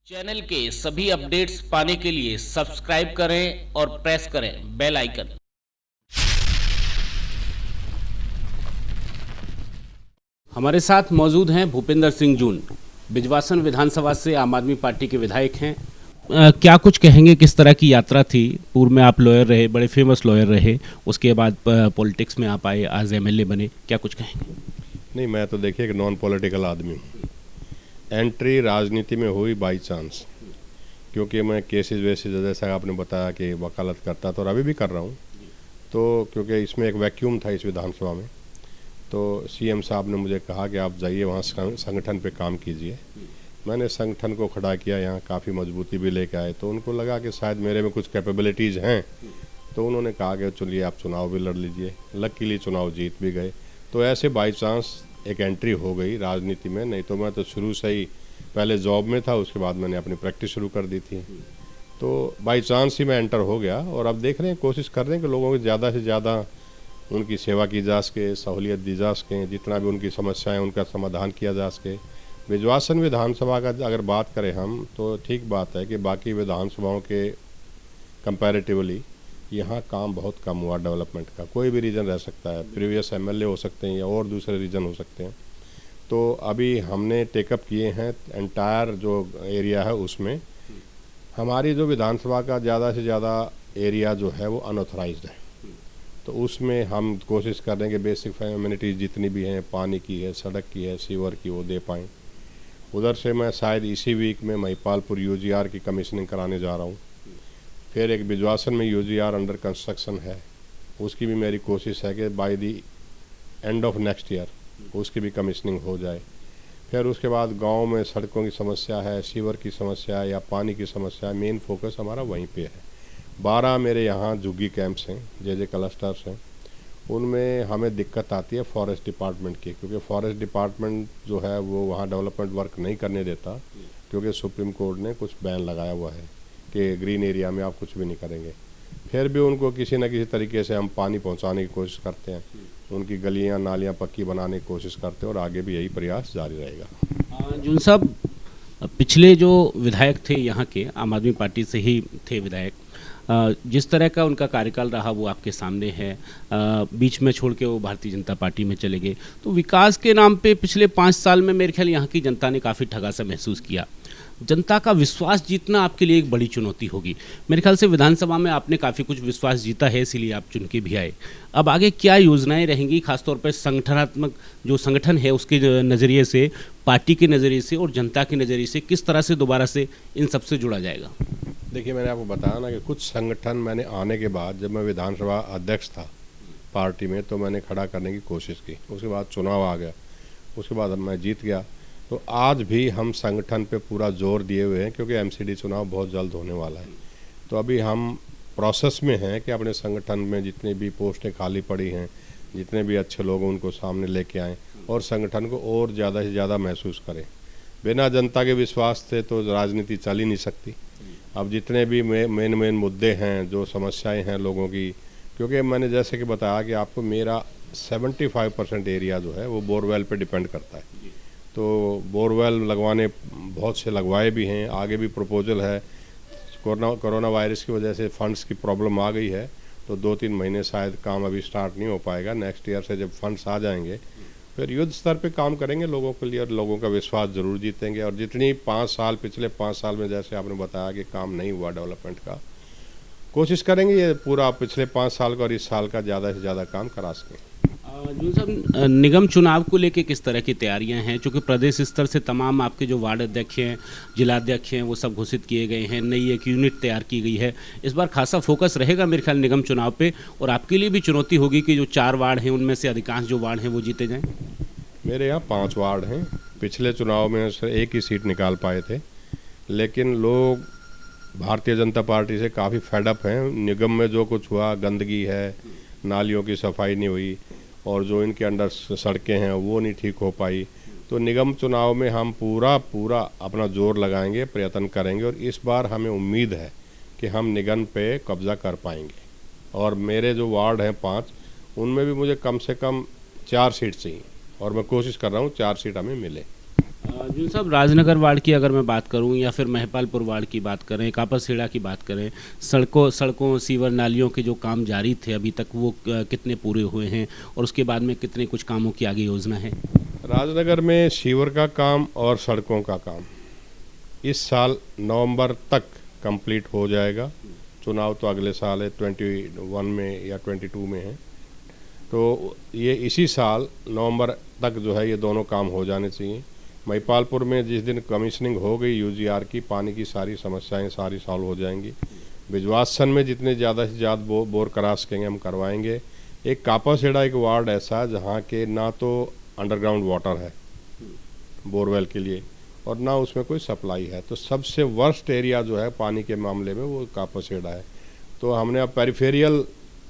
Channel के सभी updates पाने के लिए सब्सक्राइब करें और प्रेस करें बेल आइकन। हमारे साथ मौजूद हैं भूपेंद्र सिंह जून, बिजवासन विधानसभा से आम आदमी पार्टी के विधायक हैं। क्या कुछ कहेंगे, किस तरह की यात्रा थी? पूर्व में आप लॉयर रहे, बड़े फेमस लॉयर रहे, उसके बाद पॉलिटिक्स में आप आए, आज एमएलए बने, क्या कुछ कहेंगे? नहीं, मैं तो देखिए एक नॉन पॉलिटिकल आदमी हूँ। एंट्री राजनीति में हुई बाई चांस, क्योंकि मैं केसेस वेसेस जैसा आपने बताया कि वकालत करता था और अभी भी कर रहा हूँ। तो क्योंकि इसमें एक वैक्यूम था इस विधानसभा में, तो सीएम साहब ने मुझे कहा कि आप जाइए वहाँ संगठन पे काम कीजिए। मैंने संगठन को खड़ा किया, यहाँ काफ़ी मजबूती भी लेके आए, तो उनको लगा कि शायद मेरे में कुछ कैपेबिलिटीज़ हैं, तो उन्होंने कहा कि चलिए आप चुनाव भी लड़ लीजिए। लकीली चुनाव जीत भी गए। तो ऐसे बाई चांस एक एंट्री हो गई राजनीति में, नहीं तो मैं तो शुरू से ही पहले जॉब में था, उसके बाद मैंने अपनी प्रैक्टिस शुरू कर दी थी। तो बाई चांस ही मैं एंटर हो गया और अब देख रहे हैं, कोशिश कर रहे हैं कि लोगों की ज़्यादा से ज़्यादा उनकी सेवा की जा सके, सहूलियत दी जा सके, जितना भी उनकी समस्याएं उनका समाधान किया जा सके। बिजवासन विधानसभा का अगर बात करें हम, तो ठीक बात है कि बाकी विधानसभाओं के कंपैरेटिवली यहाँ काम बहुत कम हुआ डेवलपमेंट का। कोई भी रीज़न रह सकता है, प्रीवियस एमएलए हो सकते हैं या और दूसरे रीज़न हो सकते हैं। तो अभी हमने टेकअप किए हैं एंटायर जो एरिया है, उसमें हमारी जो विधानसभा का ज़्यादा से ज़्यादा एरिया जो है वो अनऑथराइज्ड है। तो उसमें हम कोशिश कर रहे हैं कि बेसिक एमिनिटीज़ जितनी भी हैं, पानी की है, सड़क की है, सीवर की, वो दे पाएँ। उधर से मैं शायद इसी वीक में महिपालपुर यूजीआर की कमीशनिंग कराने जा रहा हूँ। फिर एक बिजवासन में यूजीआर अंडर कंस्ट्रक्शन है, उसकी भी मेरी कोशिश है कि by the end of next year उसकी भी कमीशनिंग हो जाए। फिर उसके बाद गांव में सड़कों की समस्या है, सीवर की समस्या है या पानी की समस्या है, मेन फोकस हमारा वहीं पे है। 12 मेरे यहाँ झुग्गी कैंप्स हैं, जे क्लस्टर्स हैं, उनमें हमें दिक्कत आती है फॉरेस्ट डिपार्टमेंट की, क्योंकि फॉरेस्ट डिपार्टमेंट जो है वो वहाँ डेवलपमेंट वर्क नहीं करने देता, क्योंकि सुप्रीम कोर्ट ने कुछ बैन लगाया हुआ है कि ग्रीन एरिया में आप कुछ भी नहीं करेंगे। फिर भी उनको किसी न किसी तरीके से हम पानी पहुंचाने की कोशिश करते हैं, उनकी गलियां नालियां पक्की बनाने की कोशिश करते हैं और आगे भी यही प्रयास जारी रहेगा। जून साहब, पिछले जो विधायक थे यहाँ के, आम आदमी पार्टी से ही थे विधायक, जिस तरह का उनका कार्यकाल रहा वो आपके सामने है। बीच में छोड़ के वो भारतीय जनता पार्टी में चले गए, तो विकास के नाम पे पिछले 5 साल में मेरे ख्याल यहाँ की जनता ने काफ़ी ठगा सा महसूस किया। जनता का विश्वास जीतना आपके लिए एक बड़ी चुनौती होगी। मेरे ख्याल से विधानसभा में आपने काफ़ी कुछ विश्वास जीता है, इसीलिए आप चुन के भी आए। अब आगे क्या योजनाएं रहेंगी, खासतौर पर संगठनात्मक जो संगठन है उसके नज़रिए से, पार्टी के नज़रिए से और जनता के नज़रिए से, किस तरह से दोबारा से इन सबसे जुड़ा जाएगा? देखिए, मैंने आपको बताया ना कि कुछ संगठन मैंने आने के बाद, जब मैं विधानसभा अध्यक्ष था पार्टी में, तो मैंने खड़ा करने की कोशिश की। उसके बाद चुनाव आ गया, उसके बाद मैं जीत गया। तो आज भी हम संगठन पे पूरा जोर दिए हुए हैं, क्योंकि एमसीडी चुनाव बहुत जल्द होने वाला है। तो अभी हम प्रोसेस में हैं कि अपने संगठन में जितनी भी पोस्टें खाली पड़ी हैं, जितने भी अच्छे लोग हैं उनको सामने लेके आएँ और संगठन को और ज़्यादा से ज़्यादा महसूस करें। बिना जनता के विश्वास से तो राजनीति चल ही नहीं सकती। अब जितने भी मेन मुद्दे हैं, जो समस्याएं हैं लोगों की, क्योंकि मैंने जैसे कि बताया कि आपको मेरा 75% एरिया जो है वो बोरवेल पे डिपेंड करता है। तो बोरवेल लगवाने बहुत से लगवाए भी हैं, आगे भी प्रपोजल है। कोरोना वायरस की वजह से फंड्स की प्रॉब्लम आ गई है, तो 2-3 महीने शायद काम अभी स्टार्ट नहीं हो पाएगा। नेक्स्ट ईयर से जब फंड्स आ जाएंगे फिर युद्ध स्तर पे काम करेंगे लोगों के लिए और लोगों का विश्वास ज़रूर जीतेंगे। और जितनी 5 साल, पिछले 5 साल में जैसे आपने बताया कि काम नहीं हुआ डेवलपमेंट का, कोशिश करेंगे ये पूरा पिछले 5 साल का और इस साल का ज़्यादा से ज़्यादा काम करा सकें। जून साहब, निगम चुनाव को लेके किस तरह की तैयारियां हैं? चूँकि प्रदेश स्तर से तमाम आपके जो वार्ड अध्यक्ष हैं, जिलाध्यक्ष हैं, वो सब घोषित किए गए हैं, नई एक यूनिट तैयार की गई है। इस बार खासा फोकस रहेगा मेरे ख्याल निगम चुनाव पे, और आपके लिए भी चुनौती होगी कि जो 4 वार्ड हैं उनमें से अधिकांश जो वार्ड हैं वो जीते जाएँ। मेरे यहाँ 5 वार्ड हैं। पिछले चुनाव में से एक ही सीट निकाल पाए थे, लेकिन लोग भारतीय जनता पार्टी से काफ़ी फेडअप हैं। निगम में जो कुछ हुआ, गंदगी है, नालियों की सफाई नहीं हुई और जो इनके अंडर सड़कें हैं वो नहीं ठीक हो पाई। तो निगम चुनाव में हम पूरा अपना जोर लगाएंगे, प्रयत्न करेंगे और इस बार हमें उम्मीद है कि हम निगम पे कब्जा कर पाएंगे। और मेरे जो वार्ड हैं 5, उनमें भी मुझे कम से कम 4 सीट चाहिए और मैं कोशिश कर रहा हूँ 4 सीट हमें मिले। अर्जुन साहब, राजनगर वार्ड की अगर मैं बात करूं या फिर महिपालपुर वार्ड की बात करें, कापासेड़ा की बात करें, सड़कों सीवर नालियों के जो काम जारी थे अभी तक, वो कितने पूरे हुए हैं और उसके बाद में कितने कुछ कामों की आगे योजना है? राजनगर में सीवर का काम और सड़कों का काम इस साल नवंबर तक कंप्लीट हो जाएगा। चुनाव तो अगले साल है, 21 में या 22 में है, तो ये इसी साल नवंबर तक जो है ये दोनों काम हो जाने चाहिए। महिपालपुर में जिस दिन कमीशनिंग हो गई यूजीआर की, पानी की सारी समस्याएं सारी सॉल्व हो जाएंगी। बिजवासन में जितने ज़्यादा से ज़्यादा बोर करा सकेंगे हम करवाएंगे। एक कापासेड़ा एक वार्ड ऐसा है जहाँ के ना तो अंडरग्राउंड वाटर है बोरवेल के लिए और ना उसमें कोई सप्लाई है, तो सबसे वर्स्ट एरिया जो है पानी के मामले में वो कापासेड़ा है। तो हमने अब पेरिफेरियल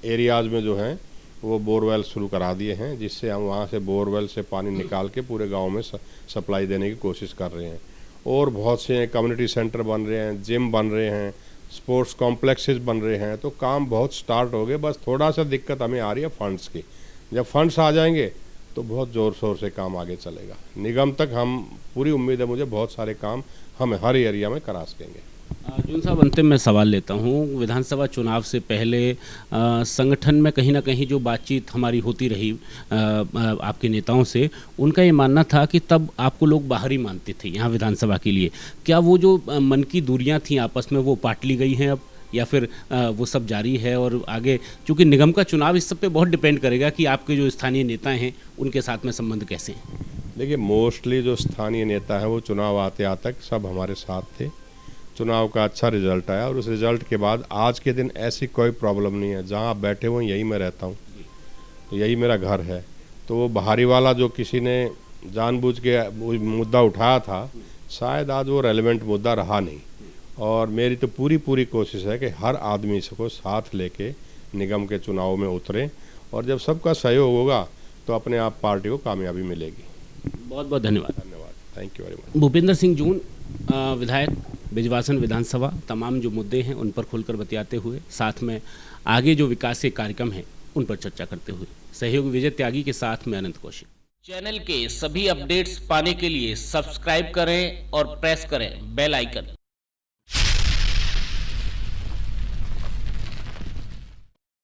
एरियाज़ में जो हैं वो बोरवेल शुरू करा दिए हैं, जिससे हम वहाँ से बोरवेल से पानी निकाल के पूरे गांव में सप्लाई देने की कोशिश कर रहे हैं। और बहुत से कम्युनिटी सेंटर बन रहे हैं, जिम बन रहे हैं, स्पोर्ट्स कॉम्प्लेक्सेस बन रहे हैं, तो काम बहुत स्टार्ट हो गए। बस थोड़ा सा दिक्कत हमें आ रही है फंड्स की। जब फंड्स आ जाएंगे तो बहुत ज़ोर शोर से काम आगे चलेगा। निगम तक हम पूरी उम्मीद है मुझे बहुत सारे काम हम हर एरिया में करा सकेंगे। अर्जुन साहब, अंतिम में सवाल लेता हूँ। विधानसभा चुनाव से पहले संगठन में कहीं ना कहीं जो बातचीत हमारी होती रही आपके नेताओं से, उनका ये मानना था कि तब आपको लोग बाहरी मानते थे यहाँ विधानसभा के लिए। क्या वो जो मन की दूरियां थी आपस में वो पाट ली गई हैं अब, या फिर वो सब जारी है? और आगे चूँकि निगम का चुनाव इस सब पे बहुत डिपेंड करेगा कि आपके जो स्थानीय नेता हैं उनके साथ में संबंध कैसे हैं। देखिए, मोस्टली जो स्थानीय नेता हैं वो चुनाव आते आते तक सब हमारे साथ थे। चुनाव का अच्छा रिजल्ट आया और उस रिजल्ट के बाद आज के दिन ऐसी कोई प्रॉब्लम नहीं है। जहाँ आप बैठे हुए यहीं मैं रहता हूँ, तो यही मेरा घर है। तो वो बाहरी वाला जो किसी ने जानबूझ के मुद्दा उठाया था, शायद आज वो रेलेवेंट मुद्दा रहा नहीं। और मेरी तो पूरी कोशिश है कि हर आदमी इसको साथ लेके निगम के चुनाव में उतरे, और जब सबका सहयोग होगा तो अपने आप पार्टी को कामयाबी मिलेगी। बहुत बहुत धन्यवाद। धन्यवाद, thank you very much. Bhupendra Singh Joon, विधायक बिजवासन विधानसभा, तमाम जो मुद्दे हैं उन पर खुलकर बतियाते हुए, साथ में आगे जो विकास के कार्यक्रम हैं उन पर चर्चा करते हुए। सहयोग विजय त्यागी के साथ में अनंत कौशिक। चैनल के सभी अपडेट्स पाने के लिए सब्सक्राइब करें और प्रेस करें बेल आइकन।